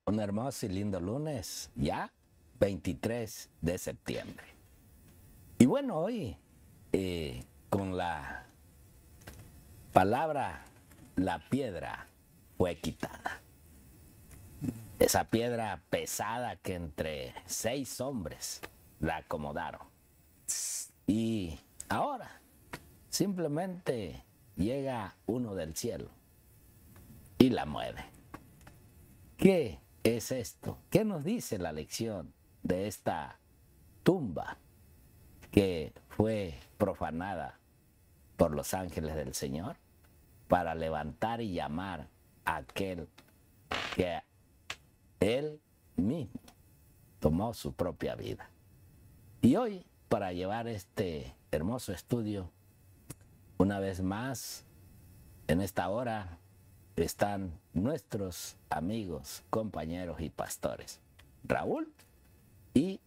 Un hermoso y lindo lunes, ya 23 de septiembre. Y bueno, hoy con la palabra, la piedra fue quitada. Esa piedra pesada que entre 6 hombres la acomodaron. Y ahora simplemente llega uno del cielo y la mueve. ¿Qué es esto? ¿Qué nos dice la lección de esta tumba que fue profanada por los ángeles del Señor para levantar y llamar a aquel que Él mismo tomó su propia vida? Y hoy, para llevar este hermoso estudio, una vez más, en esta hora, están nuestros amigos, compañeros y pastores, Raúl y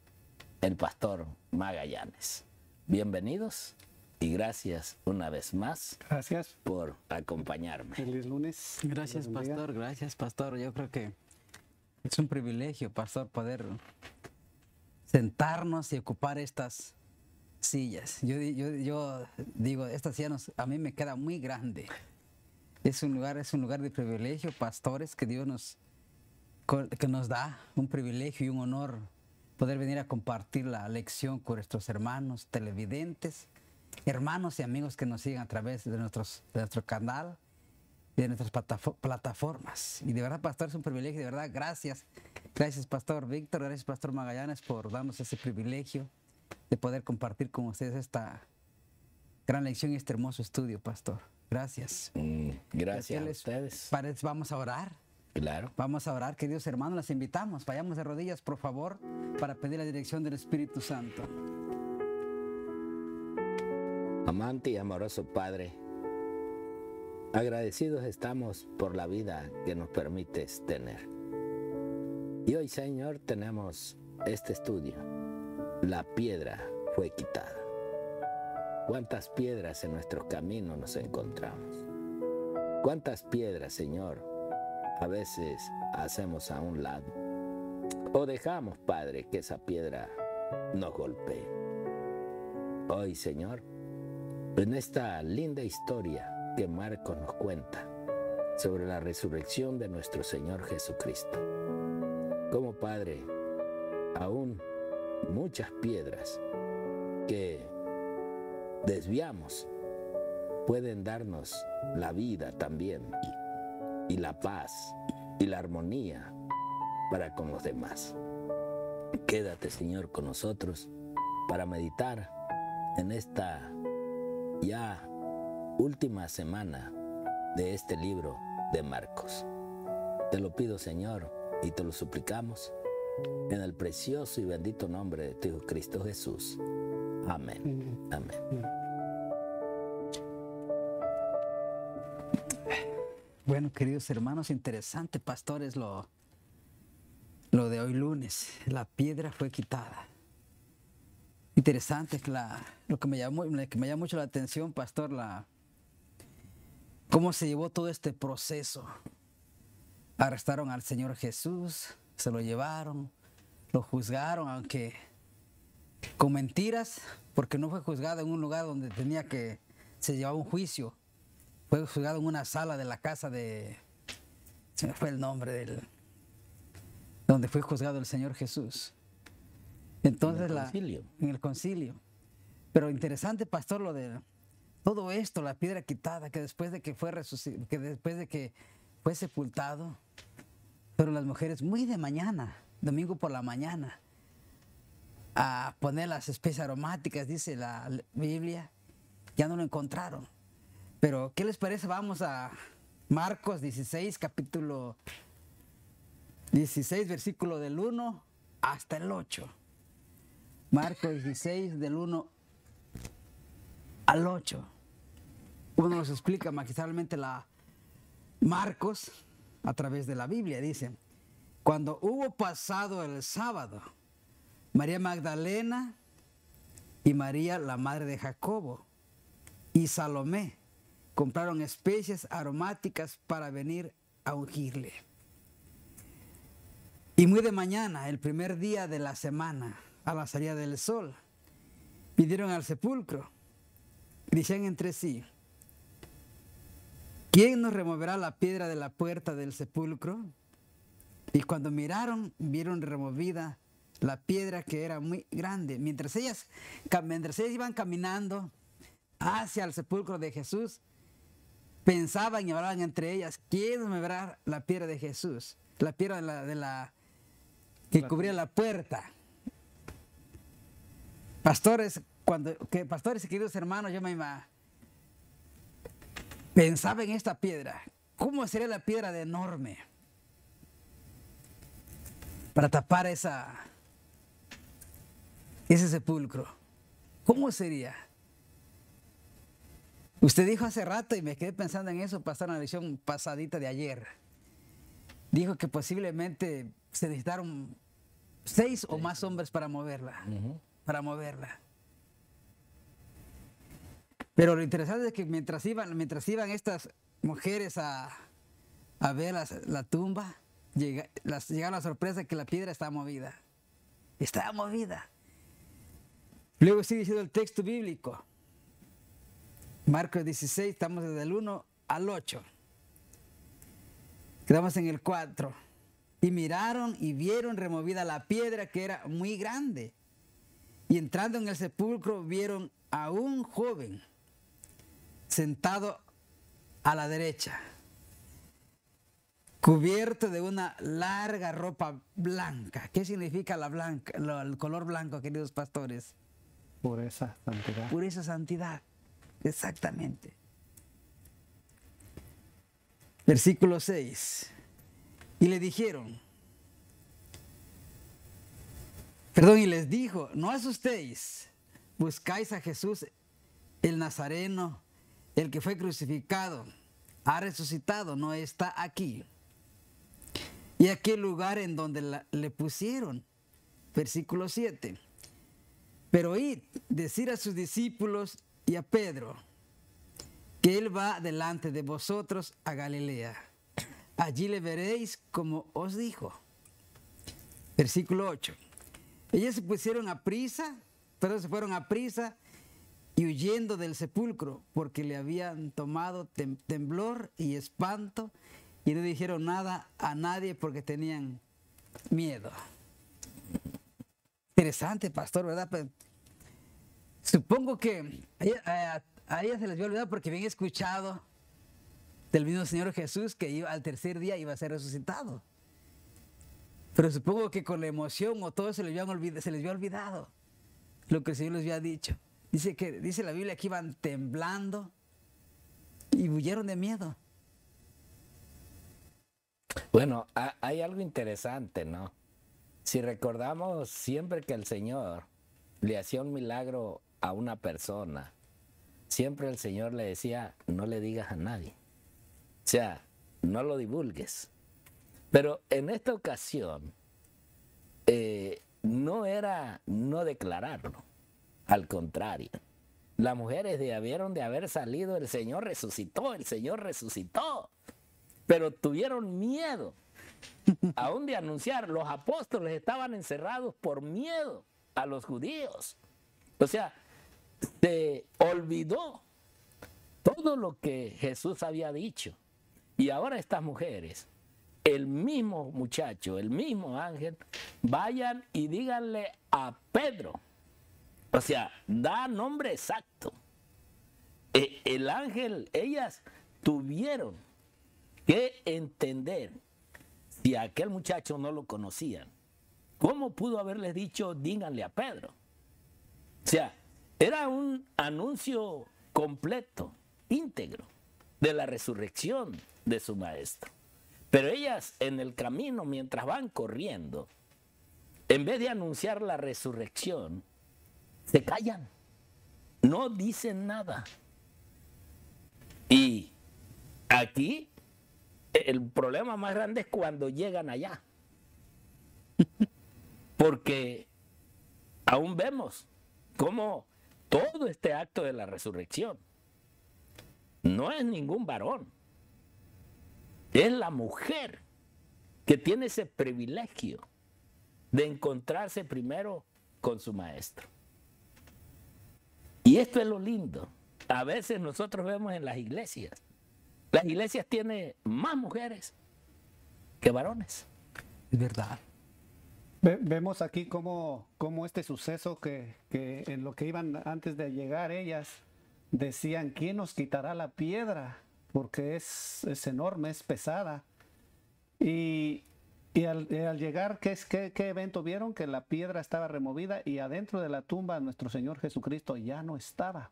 el pastor Magallanes. Bienvenidos y gracias una vez más. Gracias por acompañarme. Feliz lunes. Gracias, pastor. Gracias, pastor. Yo creo que es un privilegio, pastor, poder sentarnos y ocupar estas sillas. Yo digo, esta silla a mí me queda muy grande. Es un lugar de privilegio, pastores, que Dios nos da un privilegio y un honor poder venir a compartir la lección con nuestros hermanos televidentes, hermanos y amigos que nos siguen a través de nuestro canal y de nuestras plataformas. Y de verdad, pastor, es un privilegio, de verdad, gracias. Gracias, pastor Víctor, gracias, pastor Magallanes, por darnos ese privilegio de poder compartir con ustedes esta gran lección y este hermoso estudio, pastor. Gracias. Gracias a ustedes. Vamos a orar. Claro. Vamos a orar, queridos hermanos, les invitamos. Vayamos de rodillas, por favor, para pedir la dirección del Espíritu Santo. Amante y amoroso Padre, agradecidos estamos por la vida que nos permites tener. Y hoy, Señor, tenemos este estudio. La piedra fue quitada. ¿Cuántas piedras en nuestros caminos nos encontramos? ¿Cuántas piedras, Señor, a veces hacemos a un lado? O dejamos, Padre, que esa piedra nos golpee. Hoy, Señor, en esta linda historia que Marcos nos cuenta sobre la resurrección de nuestro Señor Jesucristo, como, Padre, aún muchas piedras que desviamos pueden darnos la vida también y la paz y la armonía para con los demás. Quédate, Señor, con nosotros para meditar en esta ya última semana de este libro de Marcos. Te lo pido, Señor, y te lo suplicamos en el precioso y bendito nombre de tu Hijo Cristo Jesús. Amén. Amén. Bueno, queridos hermanos, interesante, pastores, lo de hoy lunes. La piedra fue quitada. Interesante, lo que me llamó mucho la atención, pastor, cómo se llevó todo este proceso. Arrestaron al Señor Jesús, se lo llevaron, lo juzgaron, aunque con mentiras, porque no fue juzgado en un lugar donde se llevaba un juicio. Fue juzgado en una sala de la casa se me fue el nombre donde fue juzgado el Señor Jesús. Entonces, en el concilio. Pero interesante, pastor, lo de todo esto, la piedra quitada, que después de que fue sepultado, fueron las mujeres muy de mañana, domingo por la mañana, a poner las especies aromáticas, dice la Biblia, ya no lo encontraron. Pero, ¿qué les parece? Vamos a Marcos 16, capítulo 16, versículo del 1 hasta el 8. Marcos 16, del 1 al 8. Uno nos explica magistralmente Marcos a través de la Biblia. Dice: cuando hubo pasado el sábado, María Magdalena y María, la madre de Jacobo, y Salomé compraron especies aromáticas para venir a ungirle. Y muy de mañana, el primer día de la semana, a la salida del sol, vinieron al sepulcro y decían entre sí: ¿quién nos removerá la piedra de la puerta del sepulcro? Y cuando miraron, vieron removida la piedra, que era muy grande. Mientras ellas iban caminando hacia el sepulcro de Jesús, pensaban y hablaban entre ellas: ¿quién nos removerá la piedra de Jesús? La piedra que cubría la puerta. Pastores y queridos hermanos, yo me pensaba en esta piedra. ¿Cómo sería la piedra de enorme para tapar ese sepulcro? ¿Cómo sería? Usted dijo hace rato, y me quedé pensando en eso, pastor, en la lección pasadita de ayer. Dijo que posiblemente se necesitaron 6 o más hombres para moverla. Para moverla. Pero lo interesante es que mientras iban estas mujeres a ver la tumba, llegaba la sorpresa de que la piedra estaba movida. Estaba movida. Luego sigue diciendo el texto bíblico. Marcos 16, estamos desde el 1 al 8. Quedamos en el 4. Y miraron y vieron removida la piedra, que era muy grande. Y entrando en el sepulcro vieron a un joven sentado a la derecha, cubierto de una larga ropa blanca. ¿Qué significa el color blanco, queridos pastores? Pureza, santidad. Pureza, santidad. Exactamente. Versículo 6. Y le dijeron, y les dijo: no asustéis, buscáis a Jesús el Nazareno, el que fue crucificado. Ha resucitado, no está aquí. Y aquí el lugar en donde le pusieron. Versículo 7. Pero id, decir a sus discípulos y a Pedro que él va delante de vosotros a Galilea. Allí le veréis como os dijo. Versículo 8. Ellos se fueron a prisa y huyendo del sepulcro, porque le habían tomado temblor y espanto, y no dijeron nada a nadie porque tenían miedo. Interesante, pastor, ¿verdad? Pero supongo que a ella se les había olvidado, porque habían escuchado del mismo Señor Jesús que al tercer día iba a ser resucitado. Pero supongo que con la emoción o todo se les había olvidado lo que el Señor les había dicho. Dice la Biblia que iban temblando y huyeron de miedo. Bueno, hay algo interesante, ¿no? Si recordamos, siempre que el Señor le hacía un milagro a una persona, siempre el Señor le decía: no le digas a nadie. O sea, no lo divulgues. Pero en esta ocasión, no era no declararlo. Al contrario, las mujeres debieron de haber salido: el Señor resucitó, el Señor resucitó. Pero tuvieron miedo aún de anunciar. Los apóstoles estaban encerrados por miedo a los judíos. O sea, se olvidó todo lo que Jesús había dicho. Y ahora estas mujeres, el mismo muchacho, el mismo ángel, vayan y díganle a Pedro. O sea, da nombre exacto. El ángel, ellas tuvieron que entender, si a aquel muchacho no lo conocían, ¿cómo pudo haberles dicho díganle a Pedro? O sea, era un anuncio completo, íntegro, de la resurrección de su maestro. Pero ellas en el camino, mientras van corriendo, en vez de anunciar la resurrección, se callan, no dicen nada. Y aquí el problema más grande es cuando llegan allá. Porque aún vemos cómo todo este acto de la resurrección no es ningún varón. Es la mujer que tiene ese privilegio de encontrarse primero con su maestro. Y esto es lo lindo. A veces nosotros vemos en las iglesias tienen más mujeres que varones. Es verdad. Vemos aquí cómo este suceso que en lo que iban antes de llegar ellas, decían, ¿quién nos quitará la piedra? Porque es enorme, es pesada. Y al llegar, ¿qué evento vieron? Que la piedra estaba removida y adentro de la tumba nuestro Señor Jesucristo ya no estaba.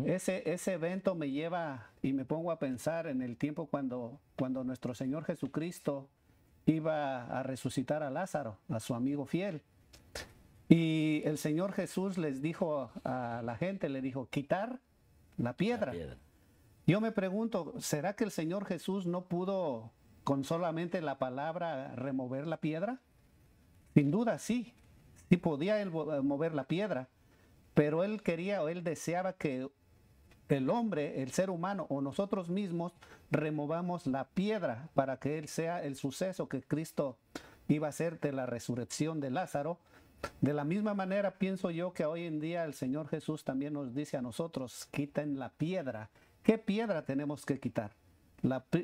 Ese evento me lleva y me pongo a pensar en el tiempo cuando nuestro Señor Jesucristo iba a resucitar a Lázaro, a su amigo fiel. Y el Señor Jesús les dijo a la gente, le dijo, quitar la piedra. Yo me pregunto, ¿será que el Señor Jesús no pudo con solamente la palabra remover la piedra? Sin duda sí podía él mover la piedra, pero él quería o él deseaba que el hombre, el ser humano o nosotros mismos removamos la piedra para que él sea el suceso que Cristo iba a hacer de la resurrección de Lázaro. De la misma manera pienso yo que hoy en día el Señor Jesús también nos dice a nosotros, quiten la piedra. ¿Qué piedra tenemos que quitar?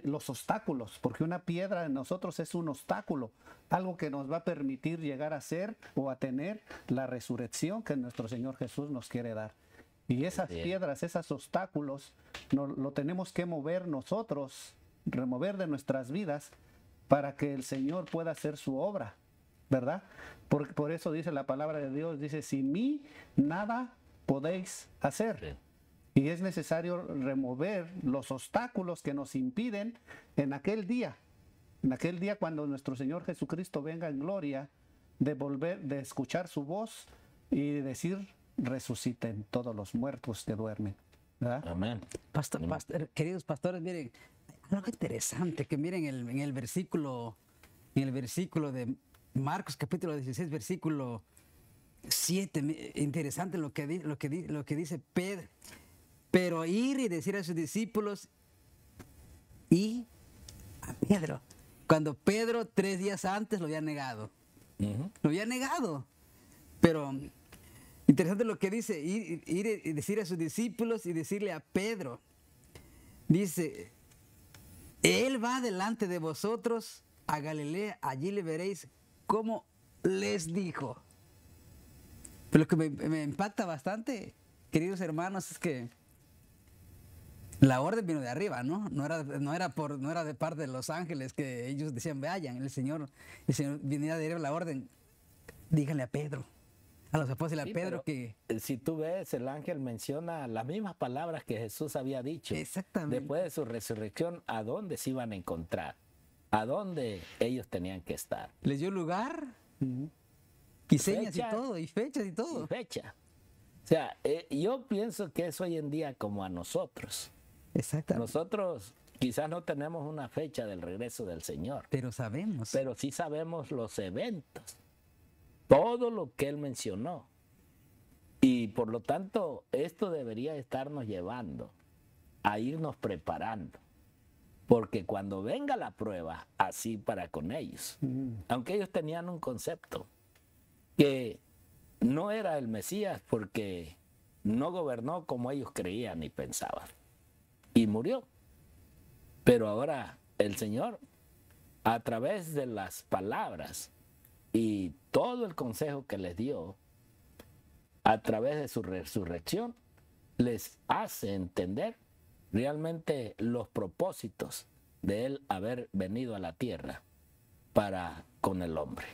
Los obstáculos, porque una piedra en nosotros es un obstáculo, algo que nos va a permitir llegar a ser o a tener la resurrección que nuestro Señor Jesús nos quiere dar. Y esas piedras, esos obstáculos, lo tenemos que mover nosotros, remover de nuestras vidas para que el Señor pueda hacer su obra, ¿verdad? Por eso dice la palabra de Dios, dice, sin mí nada podéis hacer. Sí. Y es necesario remover los obstáculos que nos impiden en aquel día cuando nuestro Señor Jesucristo venga en gloria, de escuchar su voz y de decir, resuciten todos los muertos que duermen. ¿Verdad? Amén. Queridos pastores, miren, algo interesante que miren en el versículo de Marcos capítulo 16, versículo 7, interesante lo que dice Pedro. Pero ir y decir a sus discípulos y a Pedro, cuando Pedro 3 días antes lo había negado. Lo había negado. Pero interesante lo que dice, ir y decir a sus discípulos y decirle a Pedro. Dice, él va delante de vosotros a Galilea, allí le veréis como les dijo. Pero lo que me impacta bastante, queridos hermanos, es que la orden vino de arriba, ¿no? No era de parte de los ángeles que ellos decían, vayan. El Señor venía de arriba la orden. Díganle a Pedro, a los apóstoles, a Pedro que... Si tú ves, el ángel menciona las mismas palabras que Jesús había dicho. Exactamente. Después de su resurrección, ¿a dónde se iban a encontrar? ¿A dónde ellos tenían que estar? Les dio lugar, y señas y todo, y fechas y todo. Y fecha. O sea, yo pienso que es hoy en día como a nosotros. Exactamente. Nosotros quizás no tenemos una fecha del regreso del Señor. Pero sabemos. Pero sí sabemos los eventos. Todo lo que Él mencionó. Y por lo tanto, esto debería estarnos llevando a irnos preparando. Porque cuando venga la prueba, así para con ellos. Aunque ellos tenían un concepto que no era el Mesías porque no gobernó como ellos creían y pensaban. Y murió. Pero ahora el Señor, a través de las palabras y todo el consejo que les dio, a través de su resurrección, les hace entender realmente los propósitos de Él haber venido a la tierra para con el hombre.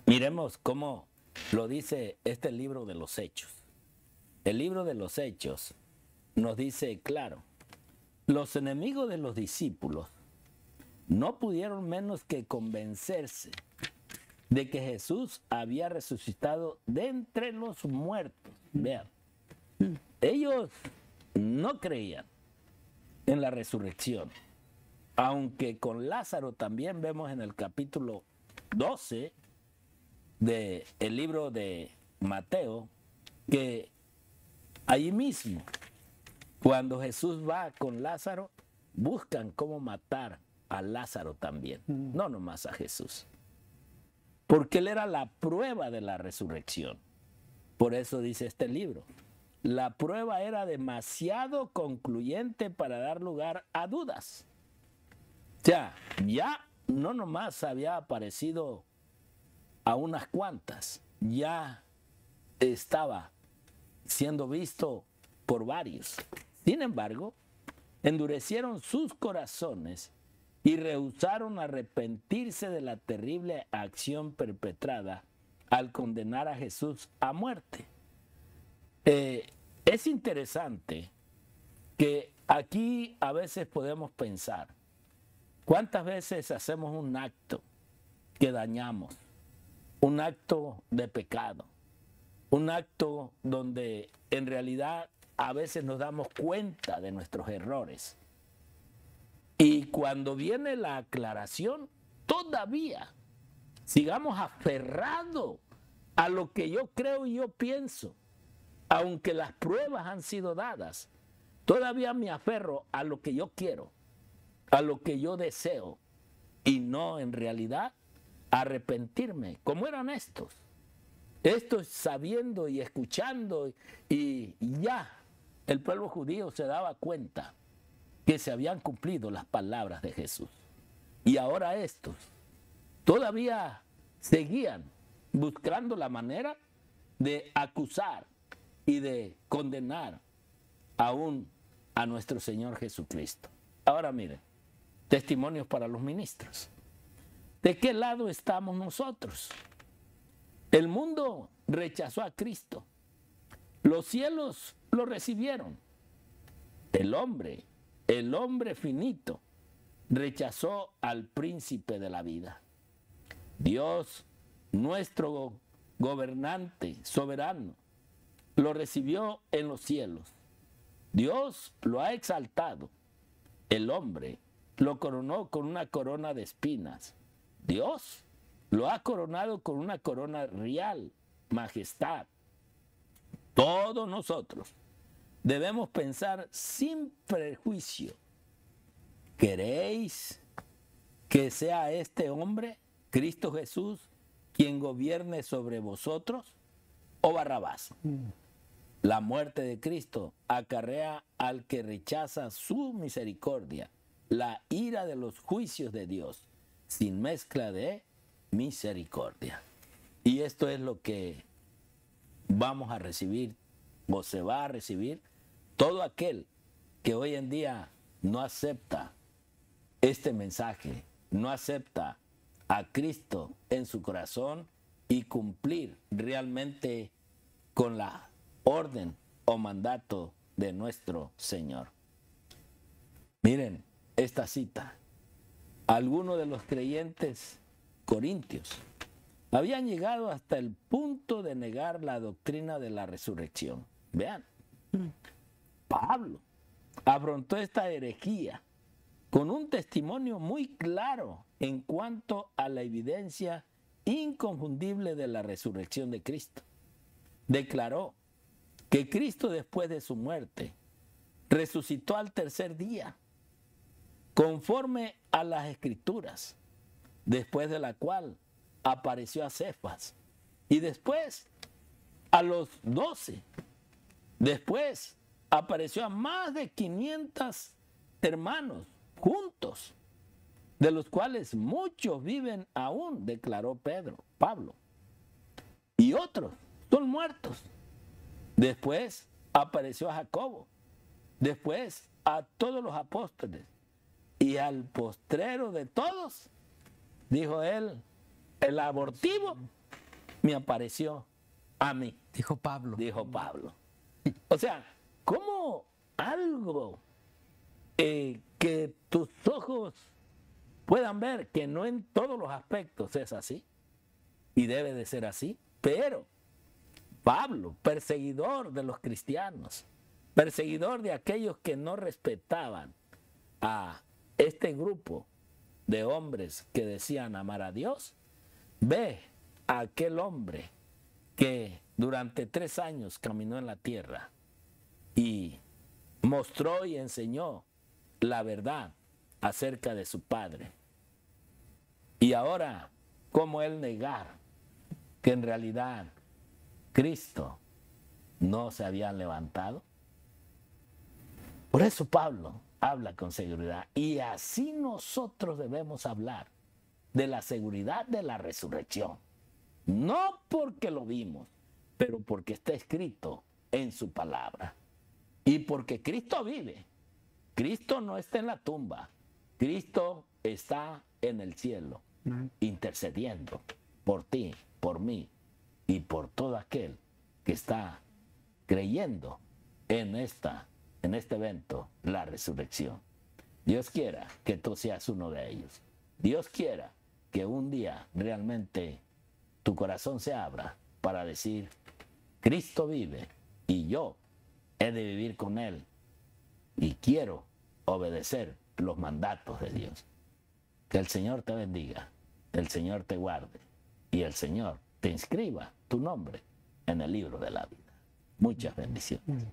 Miremos cómo lo dice este libro de los Hechos. El libro de los Hechos nos dice claro, los enemigos de los discípulos no pudieron menos que convencerse de que Jesús había resucitado de entre los muertos. Vean, ellos no creían en la resurrección, aunque con Lázaro también vemos en el capítulo 12 del libro de Mateo, que allí mismo, cuando Jesús va con Lázaro, buscan cómo matar a Lázaro también, no nomás a Jesús. porque Él era la prueba de la resurrección. Por eso dice este libro, la prueba era demasiado concluyente para dar lugar a dudas. O sea, ya no nomás había aparecido a unas cuantas, ya estaba siendo visto por varios. Sin embargo, endurecieron sus corazones y rehusaron arrepentirse de la terrible acción perpetrada al condenar a Jesús a muerte. Es interesante que aquí a veces podemos pensar, ¿cuántas veces hacemos un acto que dañamos? Un acto de pecado, un acto donde en realidad a veces nos damos cuenta de nuestros errores. Y cuando viene la aclaración, todavía sigamos aferrados a lo que yo creo y yo pienso. Aunque las pruebas han sido dadas, todavía me aferro a lo que yo quiero, a lo que yo deseo, y no en realidad arrepentirme, como eran estos. Estos sabiendo y escuchando, y ya el pueblo judío se daba cuenta que se habían cumplido las palabras de Jesús. Y ahora estos todavía seguían buscando la manera de acusar y de condenar aún a nuestro Señor Jesucristo. Ahora miren, testimonios para los ministros. ¿De qué lado estamos nosotros? El mundo rechazó a Cristo. Los cielos lo recibieron. El hombre finito, rechazó al príncipe de la vida. Dios, nuestro gobernante, soberano, lo recibió en los cielos. Dios lo ha exaltado. El hombre lo coronó con una corona de espinas. Dios lo ha coronado con una corona real, majestad. Todos nosotros debemos pensar sin prejuicio. ¿Queréis que sea este hombre, Cristo Jesús, quien gobierne sobre vosotros, o Barrabás? La muerte de Cristo acarrea al que rechaza su misericordia, la ira de los juicios de Dios, sin mezcla de misericordia. Y esto es lo que vamos a recibir, o se va a recibir, todo aquel que hoy en día no acepta este mensaje, no acepta a Cristo en su corazón y cumplir realmente con la orden o mandato de nuestro Señor. Miren esta cita. Algunos de los creyentes corintios habían llegado hasta el punto de negar la doctrina de la resurrección. Vean, Pablo afrontó esta herejía con un testimonio muy claro en cuanto a la evidencia inconfundible de la resurrección de Cristo. Declaró que Cristo, después de su muerte, resucitó al tercer día, conforme a las Escrituras, después de la cual apareció a Cefas y después a los 12. Después apareció a más de 500 hermanos juntos, de los cuales muchos viven aún, declaró Pablo, y otros son muertos. Después apareció a Jacobo, después a todos los apóstoles, y al postrero de todos, dijo él, el abortivo, me apareció a mí. Dijo Pablo. Dijo Pablo. O sea, ¿cómo algo que tus ojos puedan ver, que no en todos los aspectos es así, y debe de ser así, pero Pablo, perseguidor de los cristianos, perseguidor de aquellos que no respetaban a este grupo de hombres que decían amar a Dios, ve a aquel hombre que durante 3 años caminó en la tierra y mostró y enseñó la verdad acerca de su Padre. Y ahora, ¿cómo él negar que en realidad Cristo no se había levantado? Por eso Pablo habla con seguridad. Y así nosotros debemos hablar de la seguridad de la resurrección. No porque lo vimos, pero porque está escrito en su palabra. Y porque Cristo vive. Cristo no está en la tumba. Cristo está en el cielo, intercediendo por ti, por mí y por todo aquel que está creyendo en este evento, la resurrección. Dios quiera que tú seas uno de ellos. Dios quiera que un día realmente tu corazón se abra para decir, Cristo vive y yo he de vivir con Él y quiero obedecer los mandatos de Dios. Que el Señor te bendiga, el Señor te guarde y el Señor te inscriba tu nombre en el libro de la vida. Muchas bendiciones.